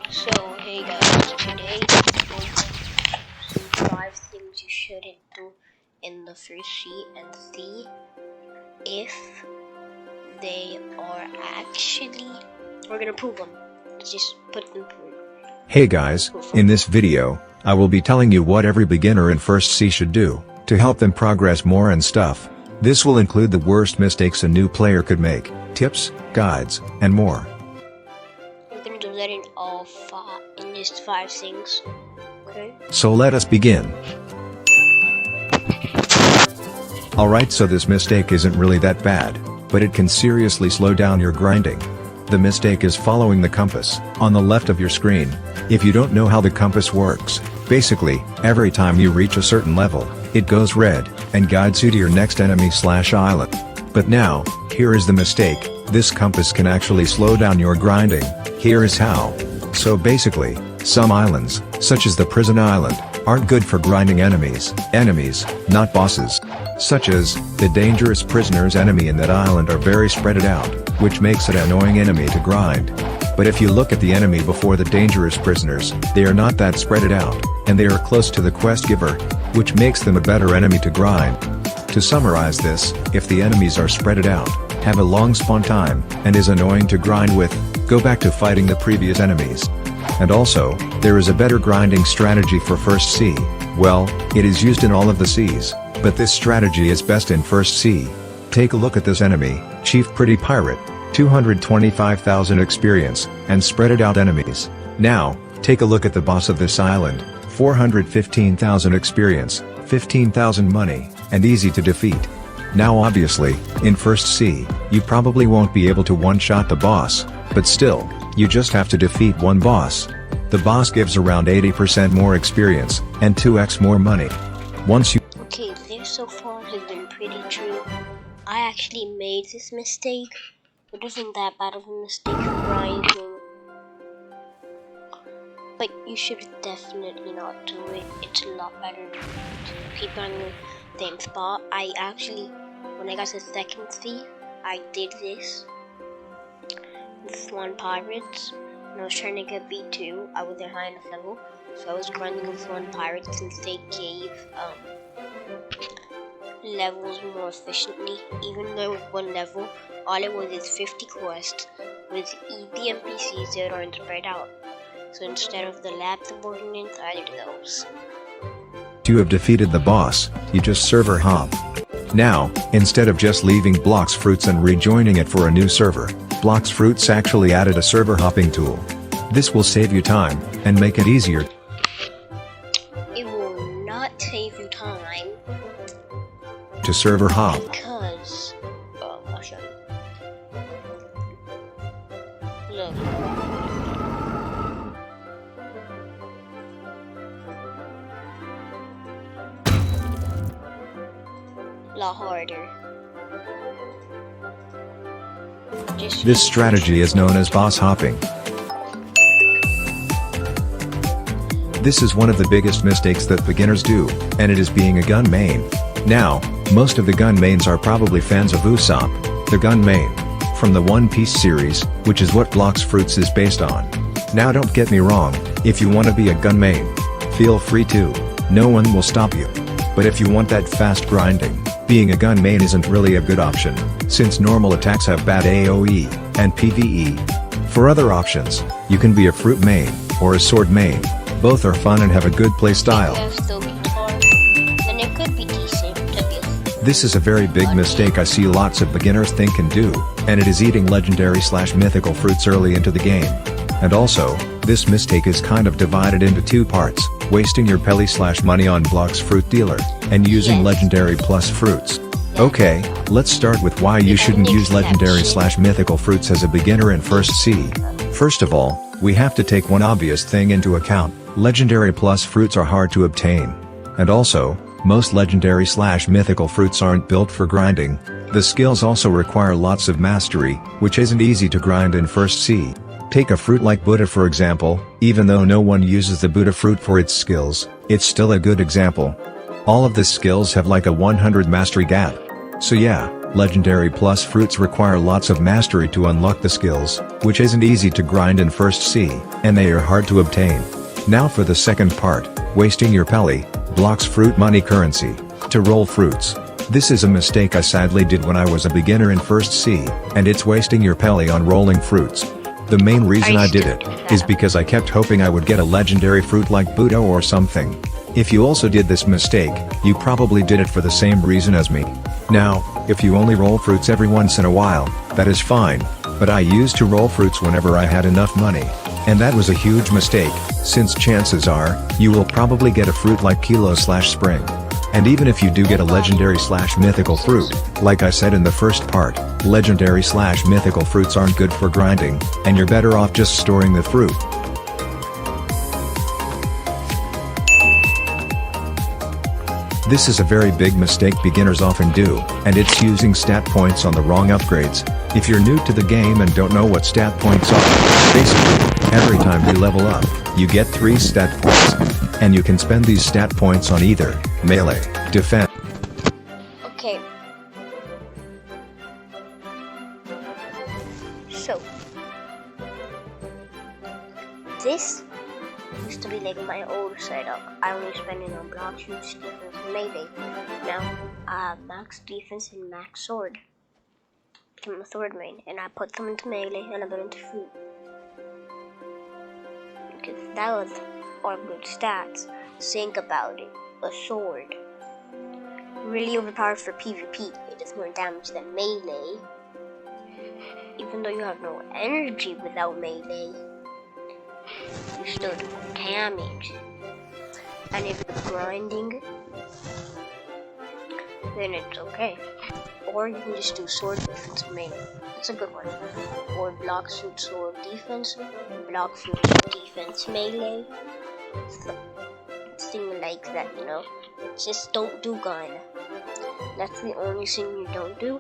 So hey guys, today I'm going to some 5 things you shouldn't do in the first C and see if they are actually, we're gonna prove them. Let's just put them through. Hey guys, in this video, I will be telling you what every beginner in first C should do, to help them progress more and stuff. This will include the worst mistakes a new player could make, tips, guides, and more. We're gonna do that in just 5 things, okay? So let us begin. Alright, so this mistake isn't really that bad, but it can seriously slow down your grinding. The mistake is following the compass on the left of your screen. If you don't know how the compass works, basically, every time you reach a certain level, it goes red, and guides you to your next enemy/island. But now, here is the mistake, this compass can actually slow down your grinding. Here is how. So basically, some islands, such as the prison island, aren't good for grinding enemies, not bosses. Such as, the dangerous prisoners enemy in that island are very spread out, which makes it an annoying enemy to grind. But if you look at the enemy before the dangerous prisoners, they are not that spread out, and they are close to the quest giver, which makes them a better enemy to grind. To summarize this, if the enemies are spread out, have a long spawn time, and is annoying to grind with, go back to fighting the previous enemies. And also, there is a better grinding strategy for first C. Well, it is used in all of the Cs, but this strategy is best in first C. Take a look at this enemy, Chief Pretty Pirate, 225,000 experience, and spread out enemies. Now, take a look at the boss of this island, 415,000 experience, 15,000 money, and easy to defeat. Now obviously, in first C, you probably won't be able to one-shot the boss, but still, you just have to defeat one boss. The boss gives around 80% more experience, and 2x more money. Once you... Okay, this so far has been pretty true. I actually made this mistake. It wasn't that bad of a mistake grinding. But you should definitely not do it. It's a lot better to keep on the same spot. I actually, when I got to second C, I did this with one pirates. When I was trying to get B2, I was at high enough level, so I was grinding with one pirate since they gave levels more efficiently. Even though with one level, all it was is 50 quests with easy NPCs that aren't spread out. So instead of the lab subordinates, I did those. You have defeated the boss, you just server hop. Now, instead of just leaving Blox Fruits and rejoining it for a new server, Blox Fruits actually added a server hopping tool. This will save you time, and make it easier. It will not save you time. To server hop. Because, I'll show you. Look. A lot harder. This strategy is known as boss hopping. This is one of the biggest mistakes that beginners do, and it is being a gun main. Now, most of the gun mains are probably fans of Usopp, the gun main, from the One Piece series, which is what Blox Fruits is based on. Now don't get me wrong, if you want to be a gun main, feel free to, no one will stop you. But if you want that fast grinding, being a gun main isn't really a good option, since normal attacks have bad AoE, and PvE. For other options, you can be a fruit main, or a sword main. Both are fun and have a good play style. This is a very big mistake I see lots of beginners think and do, and it is eating legendary/mythical fruits early into the game. And also, this mistake is kind of divided into 2 parts, wasting your pelly/money on Blox Fruit Dealer, and using legendary plus fruits. Okay, let's start with why you shouldn't use legendary/mythical fruits as a beginner in first C. First of all, we have to take one obvious thing into account, legendary plus fruits are hard to obtain. And also, most legendary/mythical fruits aren't built for grinding. The skills also require lots of mastery, which isn't easy to grind in first C. Take a fruit like Buddha for example, even though no one uses the Buddha fruit for its skills, it's still a good example. All of the skills have like a 100 mastery gap. So yeah, Legendary plus fruits require lots of mastery to unlock the skills, which isn't easy to grind in first C, and they are hard to obtain. Now for the second part, wasting your pelly, Blox fruit money currency, to roll fruits. This is a mistake I sadly did when I was a beginner in first C, and it's wasting your pelly on rolling fruits. The main reason I did it, is because I kept hoping I would get a legendary fruit like Budo or something. If you also did this mistake, you probably did it for the same reason as me. Now, if you only roll fruits every once in a while, that is fine, but I used to roll fruits whenever I had enough money. And that was a huge mistake, since chances are, you will probably get a fruit like Kilo/Spring. And even if you do get a legendary/mythical fruit, like I said in the first part, legendary/mythical fruits aren't good for grinding, and you're better off just storing the fruit. This is a very big mistake beginners often do, and it's using stat points on the wrong upgrades. If you're new to the game and don't know what stat points are, basically, every time you level up, you get 3 stat points. And you can spend these stat points on either melee, defense. Okay. So, this used to be like my old setup. I only spend it on Blox, defense, and melee. Now, I have max defense and max sword. I'm a sword main, and I put them into melee and I put into fruit. Because that was all good stats. Think about it. A sword. Really overpowered for PvP. It does more damage than melee. Even though you have no energy without melee, you still do damage. And if you're grinding, then it's okay. Or you can just do sword defense melee. It's a good one. Or Blox fruit sword defense, Blox fruit defense melee. Something like that, you know. Just don't do gun. That's the only thing you don't do.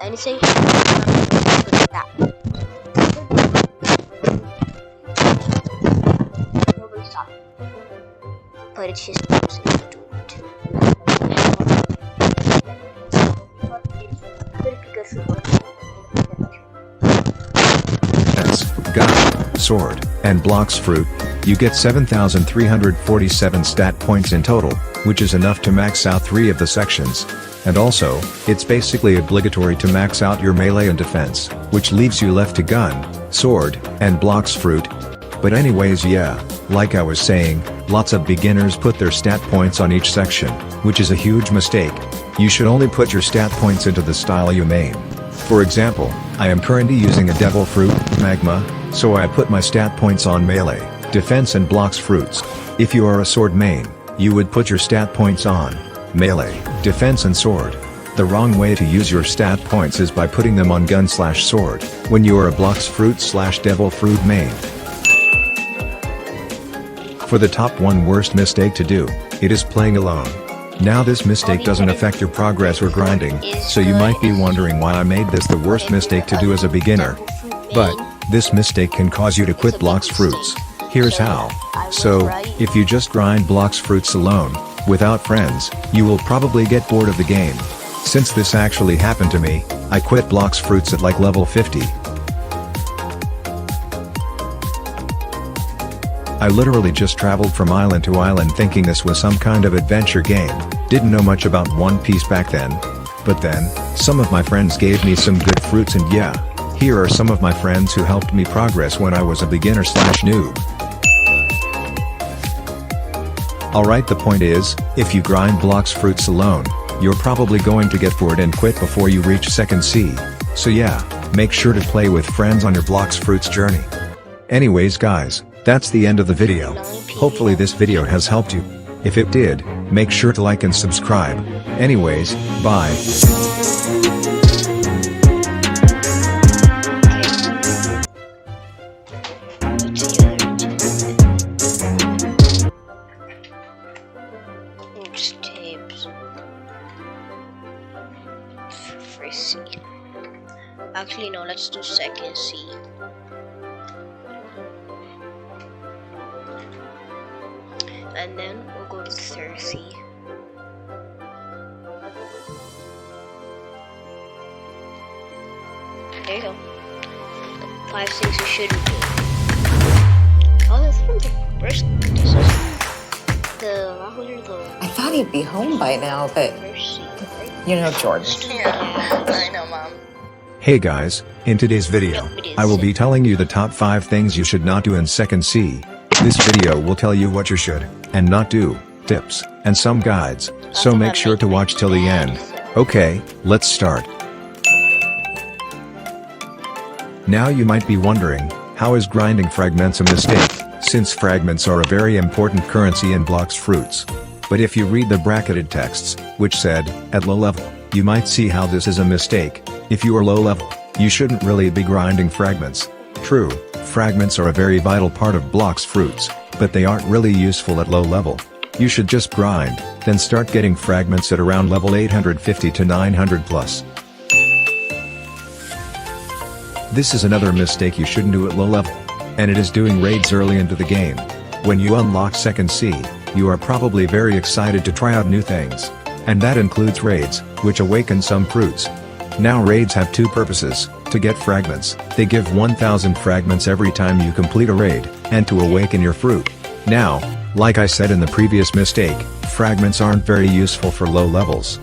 Anything like that. Nobody stop. But it's just easy to do it. But it's pretty good for Gun, sword, and Blox fruit, you get 7,347 stat points in total, which is enough to max out 3 of the sections. And also, it's basically obligatory to max out your melee and defense, which leaves you left to gun, sword, and Blox fruit. But anyways, yeah, like I was saying, lots of beginners put their stat points on each section, which is a huge mistake. You should only put your stat points into the style you main. For example, I am currently using a devil fruit, magma, so I put my stat points on melee, defense and Blox fruits. If you are a sword main, you would put your stat points on melee, defense and sword. The wrong way to use your stat points is by putting them on gun/sword, when you are a Blox fruit/devil fruit main. For the top 1 worst mistake to do, it is playing alone. Now this mistake doesn't affect your progress or grinding, so you might be wondering why I made this the worst mistake to do as a beginner. But, this mistake can cause you to quit Blox fruits. Here's how. So, if you just grind Blox fruits alone, without friends, you will probably get bored of the game. Since this actually happened to me, I quit Blox fruits at like level 50. I literally just traveled from island to island thinking this was some kind of adventure game, didn't know much about One Piece back then. But then, some of my friends gave me some good fruits and yeah, here are some of my friends who helped me progress when I was a beginner/noob. Alright, the point is, if you grind Blox fruits alone, you're probably going to get bored and quit before you reach 2nd C. So yeah, make sure to play with friends on your Blox fruits journey. Anyways guys, that's the end of the video. Hopefully this video has helped you. If it did, make sure to like and subscribe. Anyways, bye. Actually, no, let's do 2nd C. And then we'll go to 3rd C. There you go. 5 things you shouldn't do. Oh, that's from the first. This is I thought he'd be home by now, but you know Jordan. Yeah, I know, Mom. Hey guys, in today's video, I will be telling you the top 5 things you should not do in Second C. This video will tell you what you should and not do, tips, and some guides, so make sure to watch till the end. Okay, let's start. Now you might be wondering, how is grinding fragments a mistake, since fragments are a very important currency in Blox fruits. But if you read the bracketed texts, which said, at low level, you might see how this is a mistake. If you are low level, you shouldn't really be grinding fragments. True, fragments are a very vital part of Blox fruits, but they aren't really useful at low level. You should just grind, then start getting fragments at around level 850 to 900 plus. This is another mistake you shouldn't do at low level. And it is doing raids early into the game. When you unlock Second C, you are probably very excited to try out new things. And that includes raids, which awaken some fruits. Now raids have 2 purposes: to get fragments, they give 1000 fragments every time you complete a raid, and to awaken your fruit. Now, like I said in the previous mistake, fragments aren't very useful for low levels.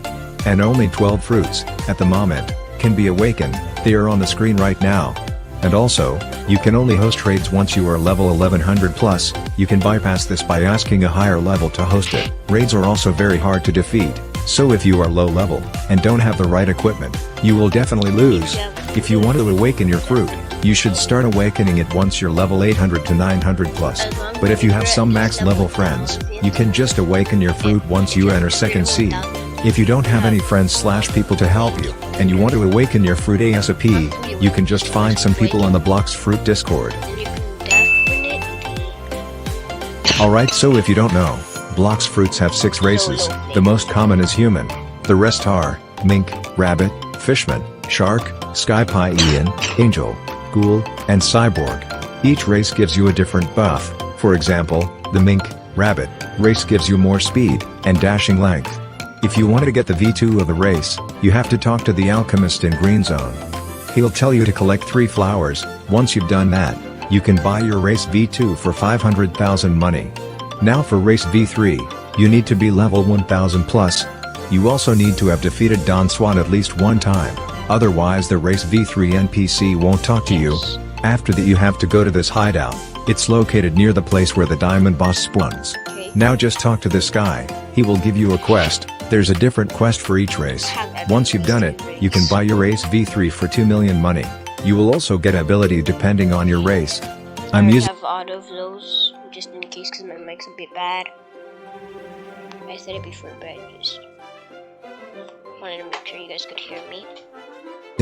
And only 12 fruits, at the moment, can be awakened. They are on the screen right now. And also, you can only host raids once you are level 1100 plus. You can bypass this by asking a higher level to host it. Raids are also very hard to defeat, so if you are low level, and don't have the right equipment, you will definitely lose. If you want to awaken your fruit, you should start awakening it once you're level 800 to 900 plus. But if you have some max level friends, you can just awaken your fruit once you enter Second C. If you don't have any friends/people to help you, and you want to awaken your fruit ASAP, you can just find some people on the Blox Fruit Discord. Alright, so if you don't know, Blox fruits have 6 races. The most common is human. The rest are mink, rabbit, fishman, shark, sky Ian, angel, ghoul, and cyborg. Each race gives you a different buff. For example, the mink, rabbit, race gives you more speed and dashing length. If you want to get the V2 of the race, you have to talk to the alchemist in Green Zone. He'll tell you to collect 3 flowers. Once you've done that, you can buy your race V2 for 500,000 money. Now for race V3, you need to be level 1000 plus. You also need to have defeated Don Swan at least 1 time, otherwise the race V3 NPC won't talk to you. After that you have to go to this hideout. It's located near the place where the diamond boss spawns. Now just talk to this guy, he will give you a quest. There's a different quest for each race. Once you've done it, you can buy your race V3 for 2 million money. You will also get ability depending on your race. I'm using have all of those just in case because my mic's a bit bad. I said it before, but I just wanted to make sure you guys could hear me.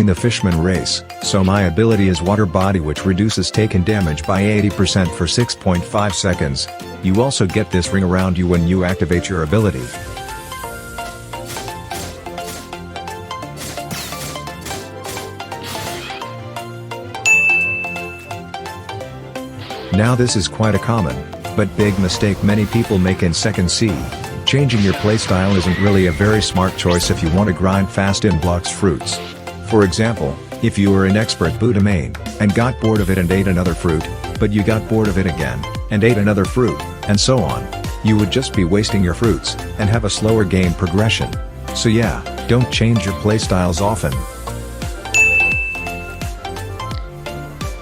the Fishman race, so my ability is Water Body, which reduces taken damage by 80% for 6.5 seconds. You also get this ring around you when you activate your ability. Now this is quite a common, but big mistake many people make in Second C. Changing your playstyle isn't really a very smart choice if you want to grind fast in Blox fruits. For example, if you were an expert Buddha main, and got bored of it and ate another fruit, but you got bored of it again, and ate another fruit, and so on, you would just be wasting your fruits, and have a slower game progression. So yeah, don't change your playstyles often.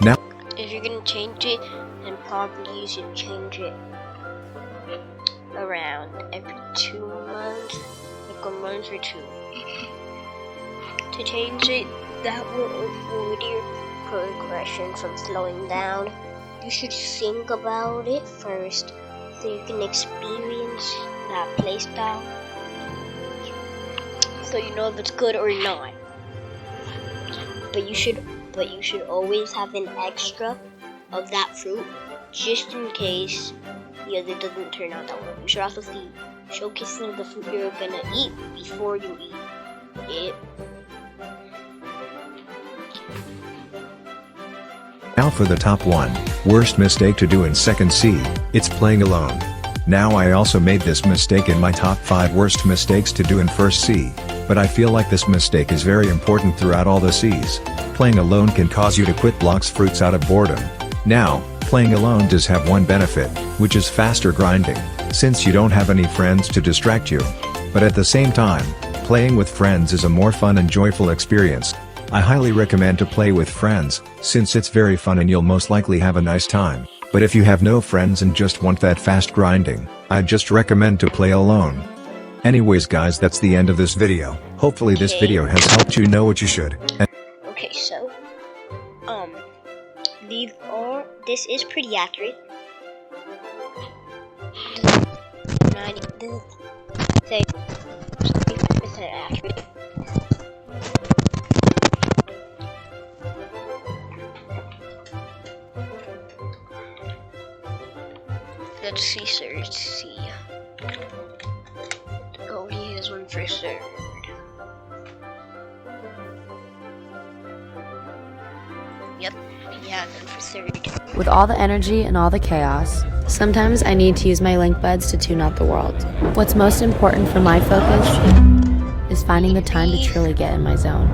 Now, if you're gonna change it, then probably you should change it around every 2 months, like a month or 2. To change it, that will avoid your progression from slowing down. You should think about it first, so you can experience that playstyle, so you know if it's good or not. But you should always have an extra of that fruit, just in case the other doesn't turn out that well. You should also see showcasing the fruit you're gonna eat before you eat it. Now for the top 1 worst mistake to do in Second C, it's playing alone. Now I also made this mistake in my top 5 worst mistakes to do in first C, but I feel like this mistake is very important throughout all the Cs. Playing alone can cause you to quit Blox fruits out of boredom. Now, playing alone does have one benefit, which is faster grinding, since you don't have any friends to distract you. But at the same time, playing with friends is a more fun and joyful experience. I highly recommend to play with friends, since it's very fun and you'll most likely have a nice time. But if you have no friends and just want that fast grinding, I'd just recommend to play alone. Anyways guys, that's the end of this video. Hopefully this video has helped you know what you should. Okay, so this is pretty accurate. This is 75% accurate. Let's see, sir. Let's see. Oh, he has one for third. Yep, he has one for third. With all the energy and all the chaos, sometimes I need to use my link buds to tune out the world. What's most important for my focus is finding the time to truly get in my zone.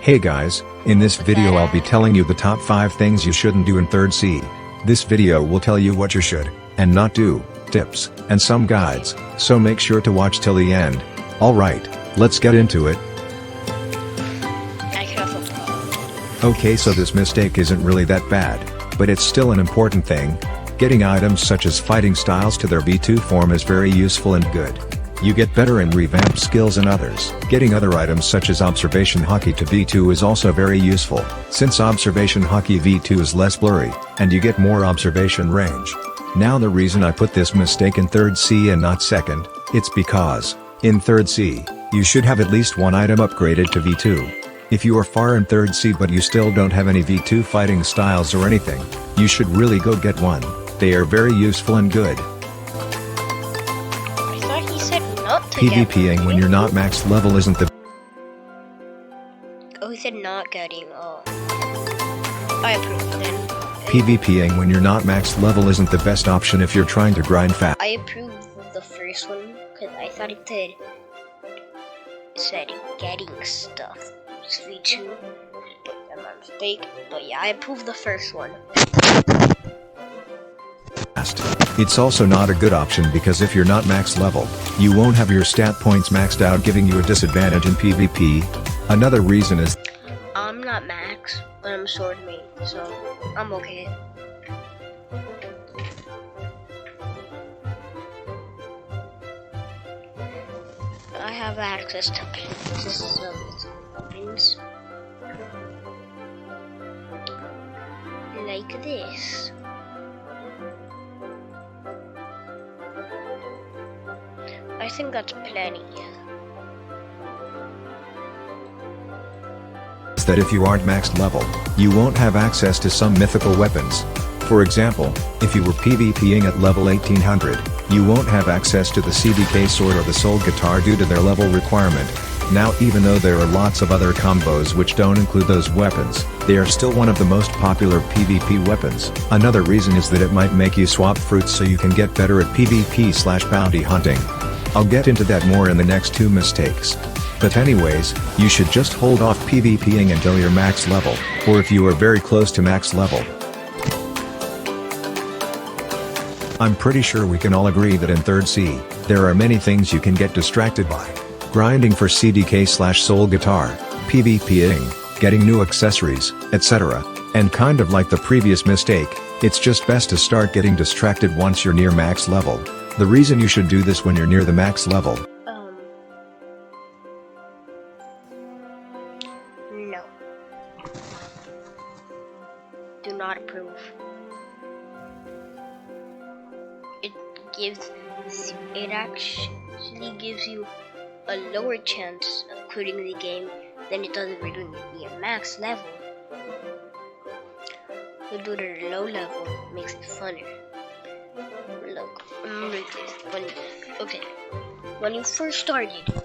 Hey guys, in this video I'll be telling you the top 5 things you shouldn't do in third C. This video will tell you what you should, and not do, tips, and some guides, so make sure to watch till the end. Alright, let's get into it. Okay, so this mistake isn't really that bad, but it's still an important thing. Getting items such as fighting styles to their V2 form is very useful and good. You get better and revamp skills in others. Getting other items such as Observation Hockey to V2 is also very useful, since Observation Hockey V2 is less blurry, and you get more observation range. Now the reason I put this mistake in third C and not second, it's because, in third C, you should have at least one item upgraded to V2. If you are far in third C but you still don't have any V2 fighting styles or anything, you should really go get one. They are very useful and good. PvPing when you're not max level isn't the Oh, he said not getting, I approve then. PvPing when you're not max level isn't the best option if you're trying to grind fast. I approve the first one, because I thought it said getting stuff. It's V2, but I'm a mistake. But yeah, I approve the first one. It's also not a good option because if you're not max level, you won't have your stat points maxed out, giving you a disadvantage in PvP. Another reason is I'm not max, but I'm sword main, so I'm okay. I have access to some weapons like this. I think that's plenty. That if you aren't maxed level, you won't have access to some mythical weapons. For example, if you were PvPing at level 1800, you won't have access to the CDK sword or the soul guitar due to their level requirement. Now even though there are lots of other combos which don't include those weapons, they are still one of the most popular PvP weapons. Another reason is that it might make you swap fruits so you can get better at PvP/bounty hunting. I'll get into that more in the next 2 mistakes. But anyways, you should just hold off PvPing until you're max level, or if you are very close to max level. I'm pretty sure we can all agree that in third C, there are many things you can get distracted by. Grinding for CDK/soul guitar, PvPing, getting new accessories, etc. And kind of like the previous mistake, it's just best to start getting distracted once you're near max level. The reason you should do this when you're near the max level. No. Do not approve. It actually gives you a lower chance of quitting the game than it does if you're doing it near max level. You do it at a low level, it makes it funner. Look, when you first started,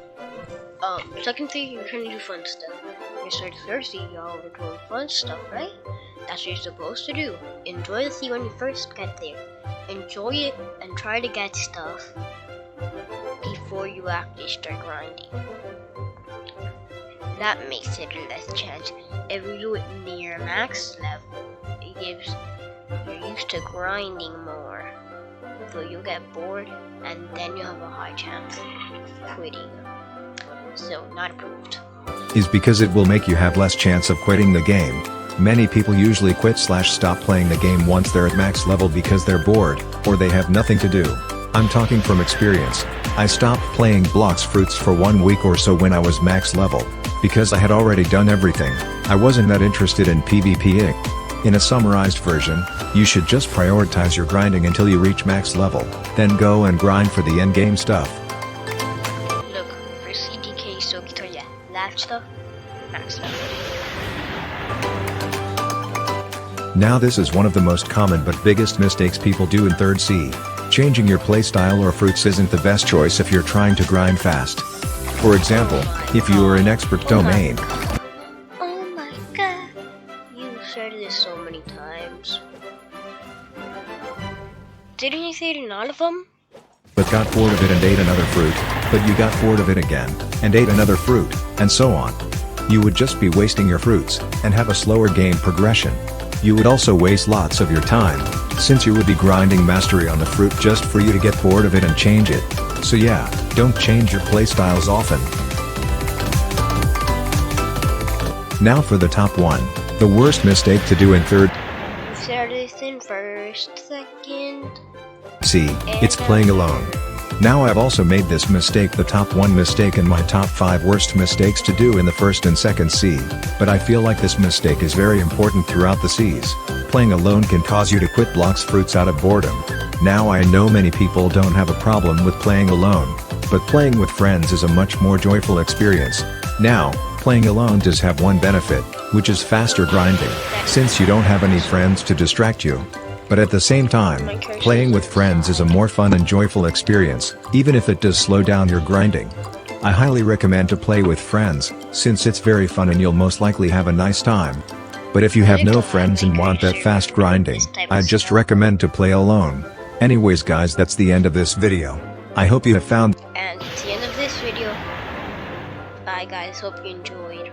second thing you're trying to do fun stuff. you start thirsty, y'all are doing fun stuff, right? That's what you're supposed to do. Enjoy the sea when you first get there. Enjoy it and try to get stuff before you actually start grinding. That makes it a less chance. If you do it near max level, it gives you're used to grinding more. So you'll get bored and then you have a high chance of quitting. So not approved. Is because it will make you have less chance of quitting the game. Many people usually quit/stop playing the game once they're at max level because they're bored, or they have nothing to do. I'm talking from experience. I stopped playing Blox Fruits for 1 week or so when I was max level, because I had already done everything. I wasn't that interested in PvPing. In a summarized version, you should just prioritize your grinding until you reach max level, then go and grind for the endgame stuff. Look, for CDK, so yeah, that stuff, max level. Now this is one of the most common but biggest mistakes people do in 3rd C. Changing your playstyle or fruits isn't the best choice if you're trying to grind fast. For example, if you are an expert domain. Oh my god. You said this so many times. Didn't you say it in all of them? But got bored of it and ate another fruit, but you got bored of it again, and ate another fruit, and so on. You would just be wasting your fruits, and have a slower game progression. You would also waste lots of your time, since you would be grinding mastery on the fruit just for you to get bored of it and change it. So yeah, don't change your playstyles often. Now for the top 1, the worst mistake to do in 3rd Saturday in first, second. C, it's playing alone. Now I've also made this mistake the top 1 mistake in my top 5 worst mistakes to do in the 1st and 2nd C, but I feel like this mistake is very important throughout the Cs. Playing alone can cause you to quit Blox Fruits out of boredom. Now I know many people don't have a problem with playing alone, but playing with friends is a much more joyful experience. Now, playing alone does have one benefit, which is faster grinding, since you don't have any friends to distract you. But at the same time, playing with friends is a more fun and joyful experience, even if it does slow down your grinding. I highly recommend to play with friends, since it's very fun and you'll most likely have a nice time. But if you have no friends and want that fast grinding, I just recommend to play alone. Anyways guys, that's the end of this video. I hope you have found. And it's the end of this video. Bye guys, hope you enjoyed.